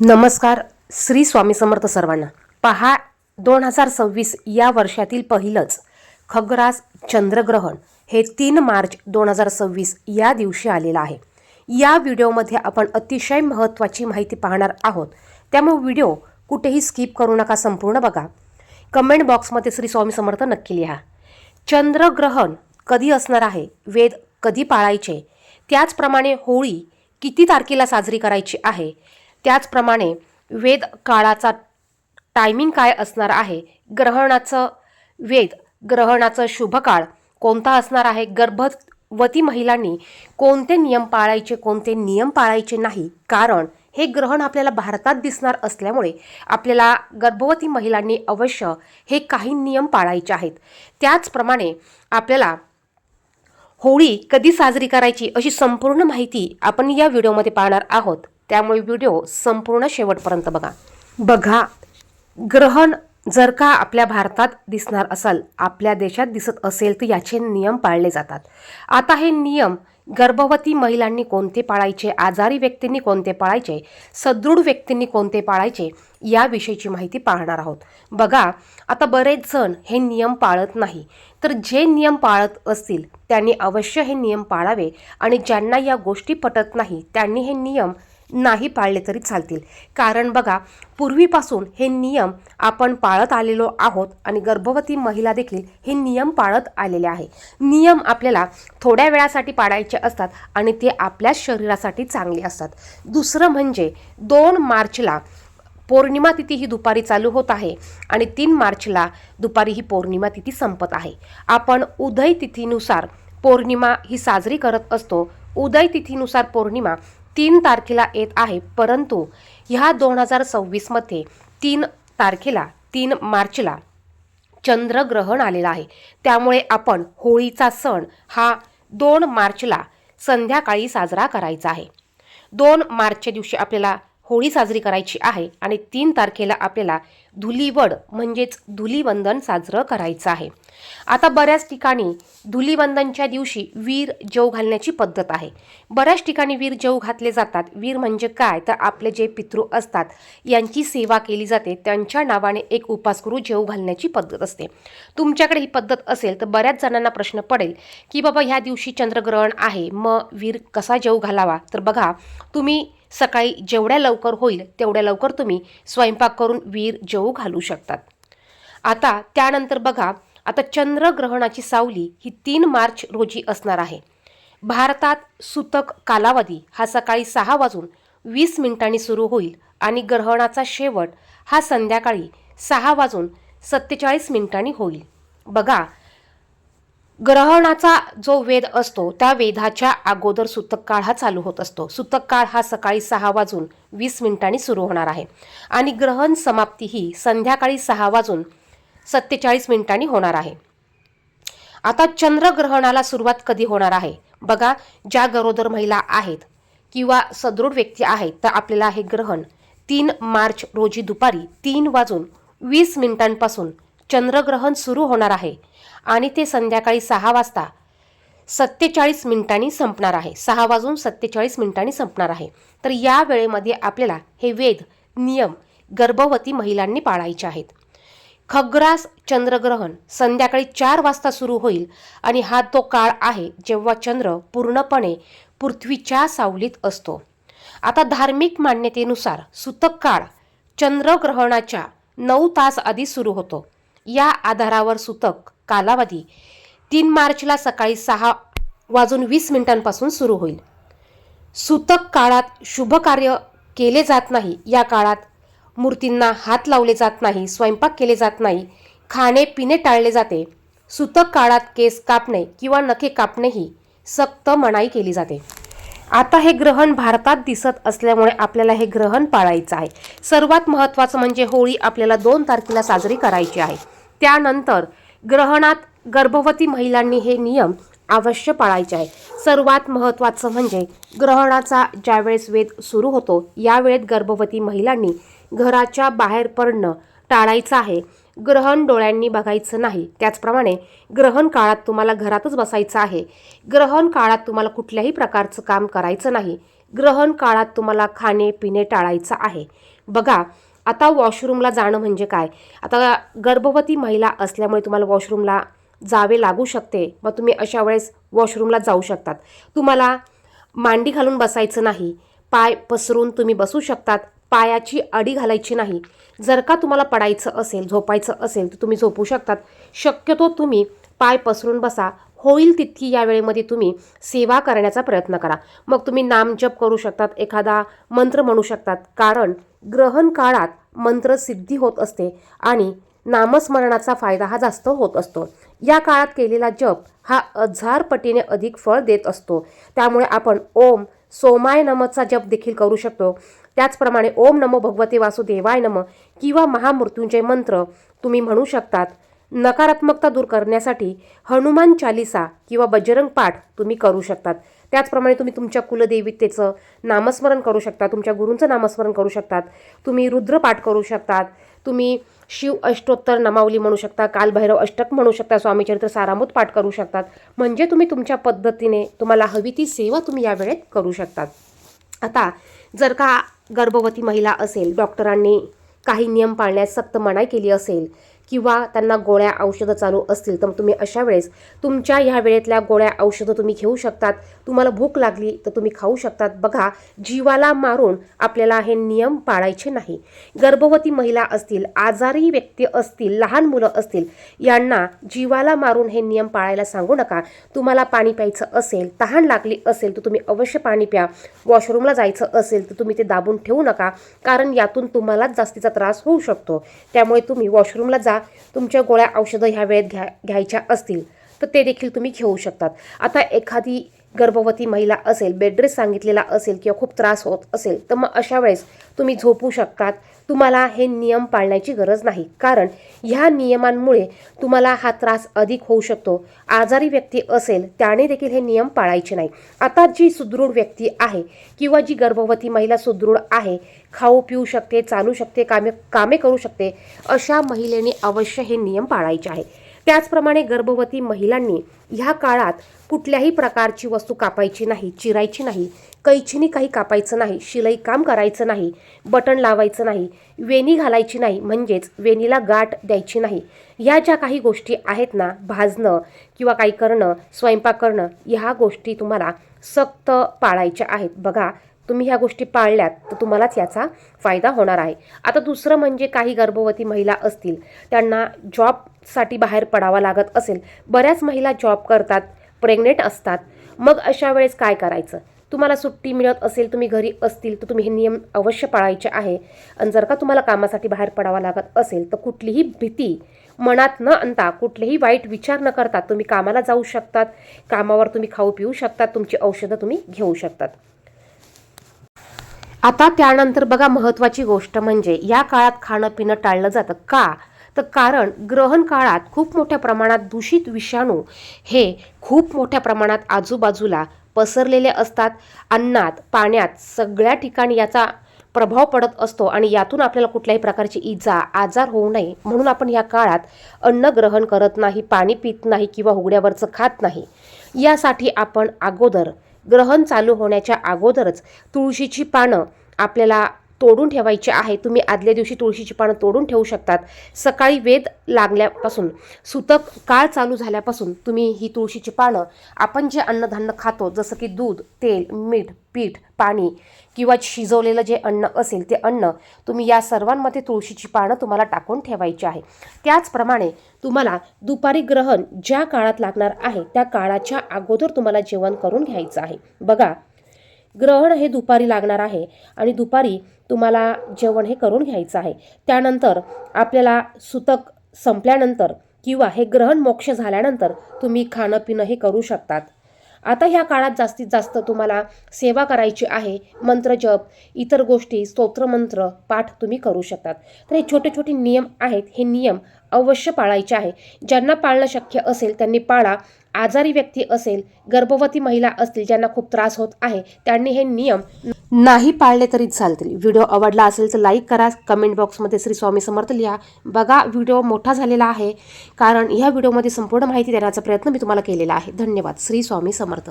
नमस्कार. श्री स्वामी समर्थ सर्वांना. पहा, 2026 या वर्षातील पहिलंच खग्रास चंद्रग्रहण हे 3 मार्च 2026 या दिवशी आलेलं आहे. या व्हिडिओमध्ये आपण अतिशय महत्त्वाची माहिती पाहणार आहोत, त्यामुळे व्हिडिओ कुठेही स्किप करू नका, संपूर्ण बघा. कमेंट बॉक्समध्ये श्री स्वामी समर्थ नक्की लिहा. चंद्रग्रहण कधी असणार आहे, वेद कधी पाळायचे, त्याचप्रमाणे होळी किती तारखेला साजरी करायची आहे, त्याचप्रमाणे वेद काळाचा टायमिंग काय असणार आहे, ग्रहणाचं शुभ काळ कोणता असणार आहे, गर्भवती महिलांनी कोणते नियम पाळायचे, कोणते नियम पाळायचे नाही, कारण हे ग्रहण आपल्याला भारतात दिसणार असल्यामुळे आपल्याला गर्भवती महिलांनी अवश्य हे काही नियम पाळायचे आहेत. त्याचप्रमाणे आपल्याला होळी कधी साजरी करायची अशी संपूर्ण माहिती आपण या व्हिडिओमध्ये पाहणार आहोत, त्यामुळे व्हिडिओ संपूर्ण शेवटपर्यंत बघा. ग्रहण जर का आपल्या भारतात दिसणार असेल, आपल्या देशात दिसत असेल, तर याचे नियम पाळले जातात. आता हे नियम गर्भवती महिलांनी कोणते पाळायचे, आजारी व्यक्तींनी कोणते पाळायचे, सदृढ व्यक्तींनी कोणते पाळायचे, याविषयीची माहिती पाहणार आहोत. बघा, आता बरेच जण हे नियम पाळत नाही, तर जे नियम पाळत असतील त्यांनी अवश्य हे नियम पाळावे, आणि ज्यांना या गोष्टी पटत नाही त्यांनी हे नियम नाही पाळले तरी चालतील. कारण बघा, पूर्वीपासून हे नियम आपण पाळत आलेलो आहोत आणि गर्भवती महिला देखील हे नियम पाळत आलेले आहे. नियम आपल्याला थोड्या वेळासाठी पाळायचे असतात आणि ते आपल्या शरीरासाठी चांगले असतात. दुसरं म्हणजे 2 मार्चला पौर्णिमा तिथी ही दुपारी चालू होत आहे आणि 3 मार्चला दुपारी ही पौर्णिमा तिथी संपत आहे. आपण उदय तिथीनुसार पौर्णिमा ही साजरी करत असतो. उदय तिथीनुसार पौर्णिमा 3 तारखेला येत आहे, परंतु ह्या 2026 मध्ये 3 मार्चला चंद्रग्रहण आलेला आहे. त्यामुळे आपण होळीचा सण हा 2 मार्चला संध्याकाळी साजरा करायचा आहे. 2 मार्चच्या दिवशी आपल्याला होळी साजरी करायची आहे आणि 3 तारखेला आपल्याला धुलीवड म्हणजेच धुलीवंदन साजरं करायचं आहे. आता बऱ्याच ठिकाणी धुलीवंदनच्या दिवशी वीर जेव घालण्याची पद्धत आहे. बऱ्याच ठिकाणी वीर जेव घातले जातात. वीर म्हणजे काय, तर आपले जे पितृ असतात यांची सेवा केली जाते, त्यांच्या नावाने एक उपास करू जेव घालण्याची पद्धत असते. तुमच्याकडे ही पद्धत असेल तर बऱ्याच जणांना प्रश्न पडेल की बाबा ह्या दिवशी चंद्रग्रहण आहे, मग वीर कसा जेव घालावा. तर बघा, तुम्ही सकाळी जेवढ्या लवकर होईल तेवढ्या लवकर तुम्ही स्वयंपाक करून वीर जेवू घालू शकतात. आता त्यानंतर बघा, आता चंद्रग्रहणाची सावली ही 3 मार्च रोजी असणार आहे. भारतात सूतक कालावधी हा सकाळी 6:20 सुरू होईल आणि ग्रहणाचा शेवट हा संध्याकाळी 6:47 होईल. बघा, ग्रहणाचा जो वेध असतो त्या वेधाच्या अगोदर सूतक काळ हा चालू होत असतो. सूतक काळ हा सकाळी 6:20 सुरू होणार आहे आणि ग्रहण समाप्ती ही संध्याकाळी 6:47 होणार आहे. आता चंद्रग्रहणाला सुरुवात कधी होणार आहे, बघा, ज्या गरोदर महिला आहेत किंवा सदृढ व्यक्ती आहेत तर आपल्याला हे ग्रहण 3 मार्च रोजी दुपारी 3:20 पासून चंद्रग्रहण सुरू होणार आहे आणि ते संध्याकाळी 6:47 संपणार आहे. 6:47 संपणार आहे. तर या वेळेमध्ये आपल्याला हे वेद नियम गर्भवती महिलांनी पाळायचे आहेत. खग्रास चंद्रग्रहण संध्याकाळी 4 वाजता सुरू होईल आणि हा तो काळ आहे जेव्हा चंद्र पूर्णपणे पृथ्वीच्या सावलीत असतो. आता धार्मिक मान्यतेनुसार सूतक काळ चंद्रग्रहणाच्या 9 तास आधी सुरू होतो. या आधारावर सूतक कालावधी 3 मार्चला सकाळी 6:20 पासून सुरू होईल. सूतक काळात शुभ कार्य केले जात नाही. या काळात मूर्तींना हात लावले जात नाही, स्वयंपाक केले जात नाही, खाणे पिणे टाळले जाते. सूतक काळात केस कापणे किंवा नखे कापणे ही सक्त मनाई केली जाते. आता हे ग्रहण भारतात दिसत असल्यामुळे आपल्याला हे ग्रहण पाळायचं आहे. सर्वात महत्त्वाचं म्हणजे होळी आपल्याला 2 तारखेला साजरी करायची आहे. त्यानंतर ग्रहणात गर्भवती महिलांनी हे नियम अवश्य पाळायचे आहे. सर्वात महत्त्वाचं म्हणजे ग्रहणाचा ज्यावेळेस वेध सुरू होतो यावेळेत गर्भवती महिलांनी घराच्या बाहेर पडणं टाळायचं आहे. ग्रहण डोळ्यांनी बघायचं नाही. त्याचप्रमाणे ग्रहण काळात तुम्हाला घरातच बसायचं आहे. ग्रहण काळात तुम्हाला कुठल्याही प्रकारचं काम करायचं नाही. ग्रहण काळात तुम्हाला खाणे पिणे टाळायचं आहे. बघा, आता वॉशरूमला जाणं म्हणजे काय, आता गर्भवती महिला असल्यामुळे तुम्हाला वॉशरूमला जावे लागू शकते. मग तुम्ही अशा वेळेस वॉशरूमला जाऊ शकतात. तुम्हाला मांडी घालून बसायचं नाही, पाय पसरून तुम्ही बसू शकतात. पायाची अडी घालायची नाही. जर का तुम्हाला पडायचं असेल, झोपायचं असेल तर तुम्ही झोपू शकतात. शक्यतो तुम्ही पाय पसरून बसा. होईल तितकी या वेळेमध्ये तुम्ही सेवा करण्याचा प्रयत्न करा. मग तुम्ही नामजप करू शकतात, एखादा मंत्र म्हणू शकतात, कारण ग्रहण काळात मंत्रसिद्धी होत असते आणि नामस्मरणाचा फायदा हा जास्त होत असतो. या काळात केलेला जप हा 1000 पटीने अधिक फळ देत असतो. त्यामुळे आपण ओम सोमाय नमचा जप देखील करू शकतो. त्याचप्रमाणे ओम नमो भगवते वासुदेवाय नम किंवा महामृत्युंजय मंत्र तुम्ही म्हणू शकतात. नकारात्मकता दूर करण्यासाठी हनुमान चालिसा किंवा बजरंग पाठ तुम्ही करू शकतात. त्याचप्रमाणे तुम्ही तुमच्या कुलदेवतेचं नामस्मरण करू शकता, तुमच्या गुरूंचं नामस्मरण करू शकतात, तुम्ही रुद्रपाठ करू शकतात, तुम्ही शिव अष्टोत्तर नामावली म्हणू शकता, कालभैरव अष्टक म्हणू शकता, स्वामीचरित्र सारामृत पाठ करू शकतात. म्हणजे तुम्ही तुमच्या पद्धतीने तुम्हाला हवी ती सेवा तुम्ही या वेळेत करू शकतात. आता जर का गर्भवती महिला असेल, डॉक्टरांनी काही नियम पाळण्यास सक्त मनाई केली असेल किंवा त्यांना गोळ्या औषधं चालू असतील, तर तुम्ही अशा वेळेस तुमच्या ह्या वेळेतल्या गोळ्या औषधं तुम्ही घेऊ शकतात. तुम्हाला भूक लागली तर तुम्ही खाऊ शकतात. बघा, जीवाला मारून आपल्याला हे नियम पाळायचे नाही. गर्भवती महिला असतील, आजारी व्यक्ती असतील, लहान मुलं असतील, यांना जीवाला मारून हे नियम पाळायला सांगू नका. तुम्हाला पाणी प्यायचं असेल, तहान लागली असेल तर तुम्ही अवश्य पाणी प्या. वॉशरूमला जायचं असेल तर तुम्ही ते दाबून ठेवू नका, कारण यातून तुम्हालाच जास्तीचा त्रास होऊ शकतो. त्यामुळे तुम्ही वॉशरूमला जा. तुमच्या गोळ्या औषधं ह्या वेळेत घ्यायच्या असतील तर ते देखील तुम्ही घेऊ शकतात. आता एखादी गर्भवती महिला असेल, बेडरेस्ट सांगितलेला असेल किंवा खूप त्रास होत असेल, तर मग अशा वेळेस तुम्ही झोपू शकतात. तुम्हाला हे नियम पाळण्याची गरज नाही, कारण ह्या नियमांमुळे तुम्हाला हा त्रास अधिक होऊ शकतो. आजारी व्यक्ती असेल त्याने देखील हे नियम पाळायचे नाही. आता जी सुदृढ व्यक्ती आहे किंवा जी गर्भवती महिला सुदृढ आहे, खाऊ पिऊ शकते, चालू शकते, कामे करू शकते, अशा महिलेने अवश्य हे नियम पाळायचे आहे. त्याचप्रमाणे गर्भवती महिलांनी ह्या काळात कुठल्याही प्रकारची वस्तू कापायची नाही, चिरायची नाही, कैचीनी काही कापायचं नाही, शिलाई काम करायचं नाही, बटन लावायचं नाही, वेणी घालायची नाही, म्हणजेच वेणीला गाठ द्यायची नाही. ह्या ज्या काही गोष्टी आहेत ना, भाजणं किंवा काही करणं, स्वयंपाक करणं, ह्या गोष्टी तुम्हाला सक्त पाळायच्या आहेत. बघा, तुम्ही ह्या गोष्टी पाळल्यात तर तुम्हालाच याचा फायदा होणार आहे. आता दुसरं म्हणजे काही गर्भवती महिला असतील, त्यांना जॉबसाठी बाहेर पडावं लागत असेल. बऱ्याच महिला जॉब करतात, प्रेग्नेंट असतात. मग अशा वेळेस काय करायचं? तुम्हाला सुट्टी मिळत असेल, तुम्ही घरी असतील, तर तुम्ही हे नियम अवश्य पाळायचे आहे. आणि जर का तुम्हाला कामासाठी बाहेर पडावं लागत असेल तर कुठलीही भीती मनात न आणता, कुठलेही वाईट विचार न करता तुम्ही कामाला जाऊ शकतात. कामावर तुम्ही खाऊ पिऊ शकतात, तुमची औषधं तुम्ही घेऊ शकतात. आता त्यानंतर बघा, महत्त्वाची गोष्ट म्हणजे या काळात खाणं पिणं टाळलं जातं. का? तर कारण ग्रहण काळात खूप मोठ्या प्रमाणात दूषित विषाणू हे खूप मोठ्या प्रमाणात आजूबाजूला पसरलेले असतात. अन्नात, पाण्यात, सगळ्या ठिकाणी याचा प्रभाव पडत असतो आणि यातून आपल्याला कुठल्याही प्रकारची इजा, आजार होऊ नये म्हणून आपण या काळात अन्न ग्रहण करत नाही, पाणी पित नाही किंवा उघड्यावरचं खात नाही. यासाठी आपण अगोदर, ग्रहण चालू होण्याच्या अगोदरच तुळशीची पानं आपल्याला तोडून ठेवायची आहे. तुम्ही आदल्या दिवशी तुळशीची पानं तोडून ठेवू शकतात. सकाळी वेद लागल्यापासून, सुतक काळ चालू झाल्यापासून तुम्ही ही तुळशीची पानं, आपण जे अन्नधान्य खातो जसं की दूध, तेल, मीठ, पीठ, पाणी किंवा शिजवलेलं जे अन्न असेल ते अन्न, तुम्ही या सर्वांमध्ये तुळशीची पानं तुम्हाला टाकून ठेवायची आहे. त्याचप्रमाणे तुम्हाला दुपारी ग्रहण ज्या काळात लागणार आहे त्या काळाच्या अगोदर तुम्हाला जेवण करून घ्यायचं आहे. बघा, ग्रहण हे दुपारी लागणार आहे आणि दुपारी तुम्हाला जेवण हे करून घ्यायचं आहे. त्यानंतर आपल्याला सुतक संपल्यानंतर किंवा हे ग्रहण मोक्ष झाल्यानंतर तुम्ही खाणं पिणं हे करू शकतात. आता ह्या काळात जास्तीत जास्त तुम्हाला सेवा करायची आहे. मंत्रजप, इतर गोष्टी, स्तोत्रमंत्र पाठ तुम्ही करू शकतात. तर हे छोटे छोटे नियम आहेत. हे नियम अवश्य पाळायचे आहे. ज्यांना पाळणं शक्य असेल त्यांनी पाळा. आजारी व्यक्ती असेल, गर्भवती महिला असतील, ज्यांना खूप त्रास होत आहे, त्यांनी हे नियम नाही पाळले तरी चालतील. व्हिडिओ आवडला असेल तर लाईक करा. कमेंट बॉक्समध्ये श्री स्वामी समर्थ लिहा. बघा, व्हिडिओ मोठा झालेला आहे कारण ह्या व्हिडिओमध्ये संपूर्ण माहिती देण्याचा प्रयत्न मी तुम्हाला केलेला आहे. धन्यवाद. श्री स्वामी समर्थ.